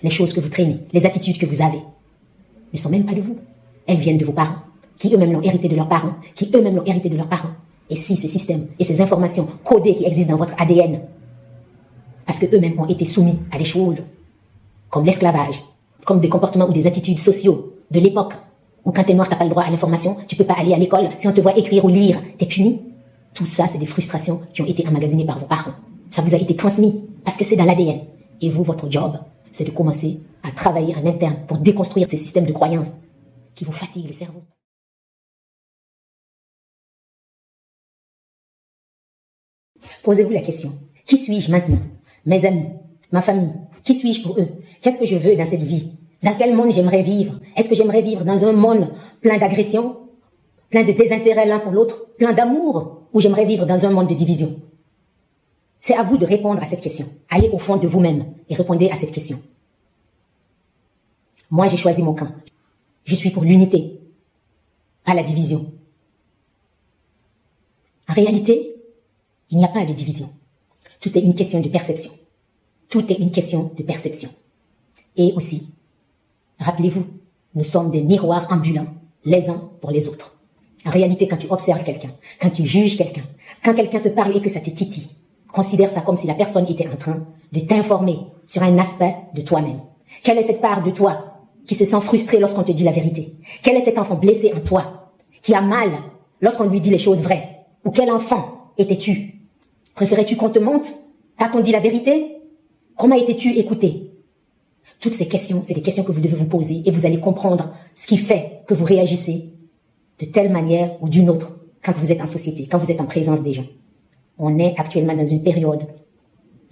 Les choses que vous traînez, les attitudes que vous avez, ne sont même pas de vous. Elles viennent de vos parents, qui eux-mêmes l'ont hérité de leurs parents, qui eux-mêmes l'ont hérité de leurs parents. Et si ce système et ces informations codées qui existent dans votre ADN, parce qu'eux-mêmes ont été soumis à des choses comme l'esclavage, comme des comportements ou des attitudes sociaux de l'époque, où quand t'es noir, t'as pas le droit à l'information, tu peux pas aller à l'école, si on te voit écrire ou lire, t'es puni. Tout ça, c'est des frustrations qui ont été emmagasinées par vos parents. Ça vous a été transmis, parce que c'est dans l'ADN. Et vous, votre job, c'est de commencer à travailler en interne pour déconstruire ces systèmes de croyances qui vous fatiguent le cerveau. Posez-vous la question, qui suis-je maintenant? Mes amis, ma famille, qui suis-je pour eux? Qu'est-ce que je veux dans cette vie? Dans quel monde j'aimerais vivre? Est-ce que j'aimerais vivre dans un monde plein d'agression, plein de désintérêt l'un pour l'autre, plein d'amour, ou j'aimerais vivre dans un monde de division? C'est à vous de répondre à cette question. Allez au fond de vous-même et répondez à cette question. Moi, j'ai choisi mon camp. Je suis pour l'unité, pas la division. En réalité, il n'y a pas de division. Tout est une question de perception. Tout est une question de perception. Et aussi, rappelez-vous, nous sommes des miroirs ambulants, les uns pour les autres. En réalité, quand tu observes quelqu'un, quand tu juges quelqu'un, quand quelqu'un te parle et que ça te titille, considère ça comme si la personne était en train de t'informer sur un aspect de toi-même. Quelle est cette part de toi qui se sent frustrée lorsqu'on te dit la vérité? Quel est cet enfant blessé en toi qui a mal lorsqu'on lui dit les choses vraies? Ou quel enfant étais-tu? Préférais-tu qu'on te monte? T'a-t-on dit la vérité? Comment étais-tu écouté? Toutes ces questions, c'est des questions que vous devez vous poser et vous allez comprendre ce qui fait que vous réagissez de telle manière ou d'une autre quand vous êtes en société, quand vous êtes en présence des gens. On est actuellement dans une période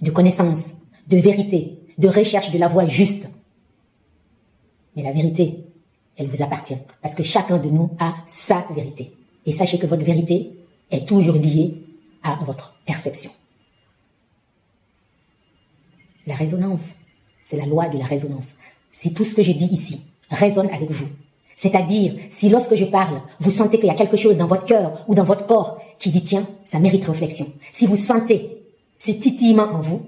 de connaissance, de vérité, de recherche de la voie juste. Mais la vérité, elle vous appartient parce que chacun de nous a sa vérité. Et sachez que votre vérité est toujours liée à votre perception. La résonance, c'est la loi de la résonance. Si tout ce que je dis ici résonne avec vous, c'est-à-dire si lorsque je parle, vous sentez qu'il y a quelque chose dans votre cœur ou dans votre corps qui dit tiens, ça mérite réflexion. Si vous sentez ce titillement en vous,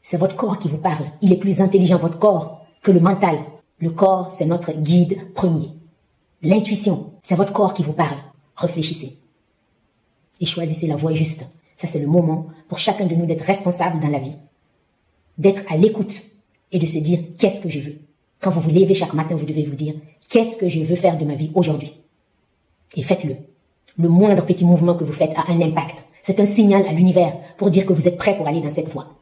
c'est votre corps qui vous parle. Il est plus intelligent, votre corps, que le mental. Le corps, c'est notre guide premier. L'intuition, c'est votre corps qui vous parle. Réfléchissez. Et choisissez la voie juste. Ça, c'est le moment pour chacun de nous d'être responsable dans la vie. D'être à l'écoute et de se dire qu'est-ce que je veux. Quand vous vous levez chaque matin, vous devez vous dire qu'est-ce que je veux faire de ma vie aujourd'hui. Et faites-le. Le moindre petit mouvement que vous faites a un impact. C'est un signal à l'univers pour dire que vous êtes prêt pour aller dans cette voie.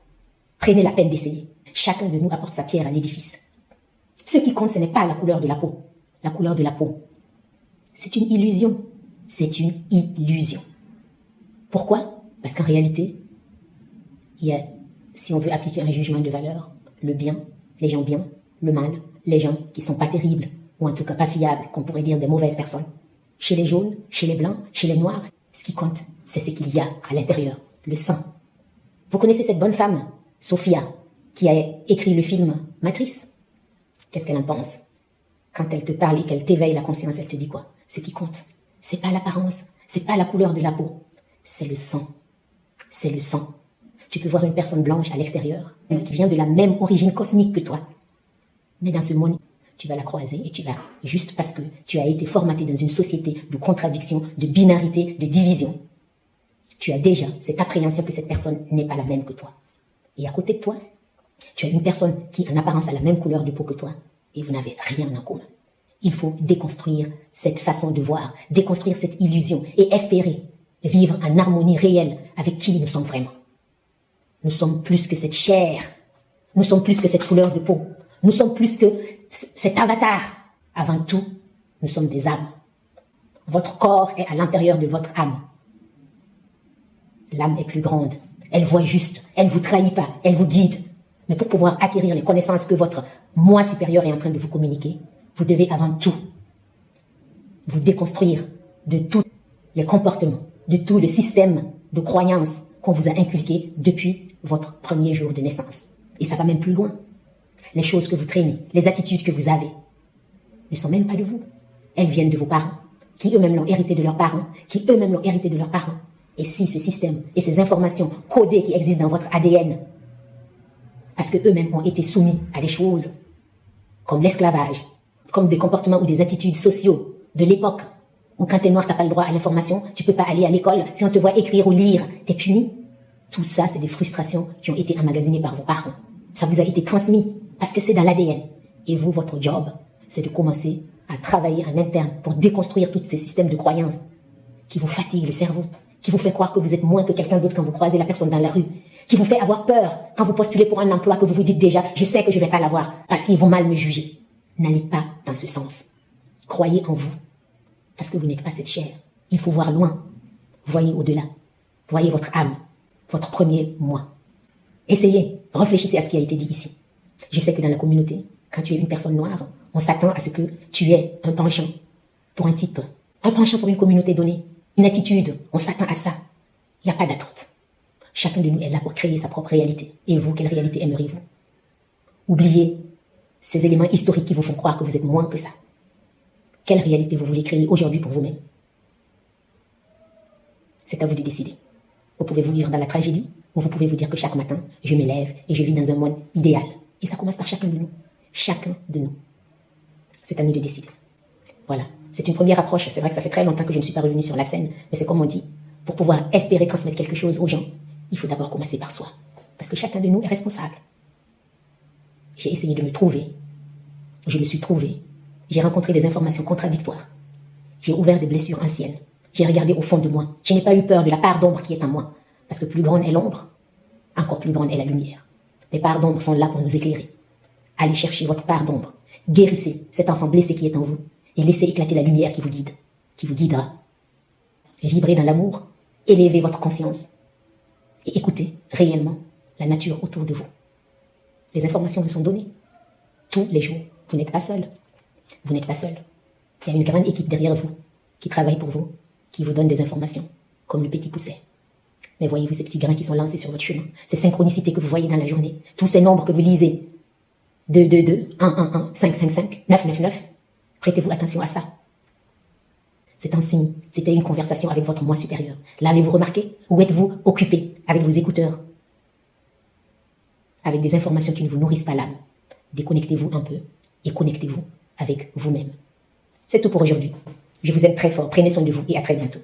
Prenez la peine d'essayer. Chacun de nous apporte sa pierre à l'édifice. Ce qui compte, ce n'est pas la couleur de la peau. La couleur de la peau, c'est une illusion. C'est une illusion. Pourquoi? Parce qu'en réalité, il y a, si on veut appliquer un jugement de valeur, le bien, les gens bien, le mal, les gens qui sont pas terribles, ou en tout cas pas fiables, qu'on pourrait dire des mauvaises personnes. Chez les jaunes, chez les blancs, chez les noirs, ce qui compte, c'est ce qu'il y a à l'intérieur, le sang. Vous connaissez cette bonne femme, Sophia, qui a écrit le film Matrice? Qu'est-ce qu'elle en pense? Quand elle te parle et qu'elle t'éveille la conscience, elle te dit quoi? Ce qui compte, c'est pas l'apparence, c'est pas la couleur de la peau, c'est le sang. C'est le sang. Tu peux voir une personne blanche à l'extérieur, qui vient de la même origine cosmique que toi. Mais dans ce monde, tu vas la croiser et tu vas, juste parce que tu as été formaté dans une société de contradiction, de binarité, de division, tu as déjà cette appréhension que cette personne n'est pas la même que toi. Et à côté de toi, tu as une personne qui en apparence a la même couleur de peau que toi et vous n'avez rien en commun. Il faut déconstruire cette façon de voir, déconstruire cette illusion et espérer vivre en harmonie réelle avec qui nous sommes vraiment. Nous sommes plus que cette chair, nous sommes plus que cette couleur de peau, nous sommes plus que cet avatar. Avant tout, nous sommes des âmes. Votre corps est à l'intérieur de votre âme. L'âme est plus grande, elle voit juste, elle ne vous trahit pas, elle vous guide. Mais pour pouvoir acquérir les connaissances que votre moi supérieur est en train de vous communiquer, vous devez avant tout vous déconstruire de tous les comportements, de tout le système de croyances qu'on vous a inculqué depuis votre premier jour de naissance. Et ça va même plus loin. Les choses que vous traînez, les attitudes que vous avez, ne sont même pas de vous. Elles viennent de vos parents, qui eux-mêmes l'ont hérité de leurs parents, qui eux-mêmes l'ont hérité de leurs parents. Et si ce système et ces informations codées qui existent dans votre ADN parce qu'eux-mêmes ont été soumis à des choses comme l'esclavage, comme des comportements ou des attitudes sociaux de l'époque, où quand t'es noir, t'as pas le droit à l'information, tu peux pas aller à l'école, si on te voit écrire ou lire, t'es puni. Tout ça, c'est des frustrations qui ont été emmagasinées par vos parents. Ça vous a été transmis, parce que c'est dans l'ADN. Et vous, votre job, c'est de commencer à travailler en interne pour déconstruire tous ces systèmes de croyances qui vous fatiguent le cerveau, qui vous fait croire que vous êtes moins que quelqu'un d'autre quand vous croisez la personne dans la rue, qui vous fait avoir peur quand vous postulez pour un emploi que vous vous dites déjà, je sais que je vais pas l'avoir parce qu'ils vont mal me juger. N'allez pas dans ce sens. Croyez en vous, parce que vous n'êtes pas cette chair. Il faut voir loin. Voyez au-delà. Voyez votre âme, votre premier moi. Essayez, réfléchissez à ce qui a été dit ici. Je sais que dans la communauté, quand tu es une personne noire, on s'attend à ce que tu aies un penchant pour un type, un penchant pour une communauté donnée, une attitude, on s'attend à ça. Il n'y a pas d'attente. Chacun de nous est là pour créer sa propre réalité. Et vous, quelle réalité aimeriez-vous? Oubliez ces éléments historiques qui vous font croire que vous êtes moins que ça. Quelle réalité vous voulez créer aujourd'hui pour vous-même? C'est à vous de décider. Vous pouvez vous vivre dans la tragédie, ou vous pouvez vous dire que chaque matin, je m'élève et je vis dans un monde idéal. Et ça commence par chacun de nous. Chacun de nous. C'est à nous de décider. Voilà. C'est une première approche. C'est vrai que ça fait très longtemps que je ne suis pas revenue sur la scène, mais c'est comme on dit, pour pouvoir espérer transmettre quelque chose aux gens, il faut d'abord commencer par soi. Parce que chacun de nous est responsable. J'ai essayé de me trouver. Je me suis trouvée. J'ai rencontré des informations contradictoires. J'ai ouvert des blessures anciennes. J'ai regardé au fond de moi. Je n'ai pas eu peur de la part d'ombre qui est en moi. Parce que plus grande est l'ombre, encore plus grande est la lumière. Les parts d'ombre sont là pour nous éclairer. Allez chercher votre part d'ombre. Guérissez cet enfant blessé qui est en vous. Et laissez éclater la lumière qui vous guide, qui vous guidera. Vibrez dans l'amour. Élevez votre conscience. Et écoutez réellement la nature autour de vous. Les informations vous sont données. Tous les jours. Vous n'êtes pas seul. Vous n'êtes pas seul. Il y a une grande équipe derrière vous qui travaille pour vous, qui vous donne des informations, comme le petit pousset. Mais voyez-vous ces petits grains qui sont lancés sur votre chemin, ces synchronicités que vous voyez dans la journée, tous ces nombres que vous lisez, 2, 2, 2, 1, 1, 1, 5, 5, 5, 9, 9, 9, prêtez-vous attention à ça. C'est un signe, c'était une conversation avec votre moi supérieur. L'avez-vous remarqué? Ou êtes-vous occupé avec vos écouteurs, avec des informations qui ne vous nourrissent pas l'âme? Déconnectez-vous un peu et connectez-vous avec vous-même. C'est tout pour aujourd'hui. Je vous aime très fort. Prenez soin de vous et à très bientôt.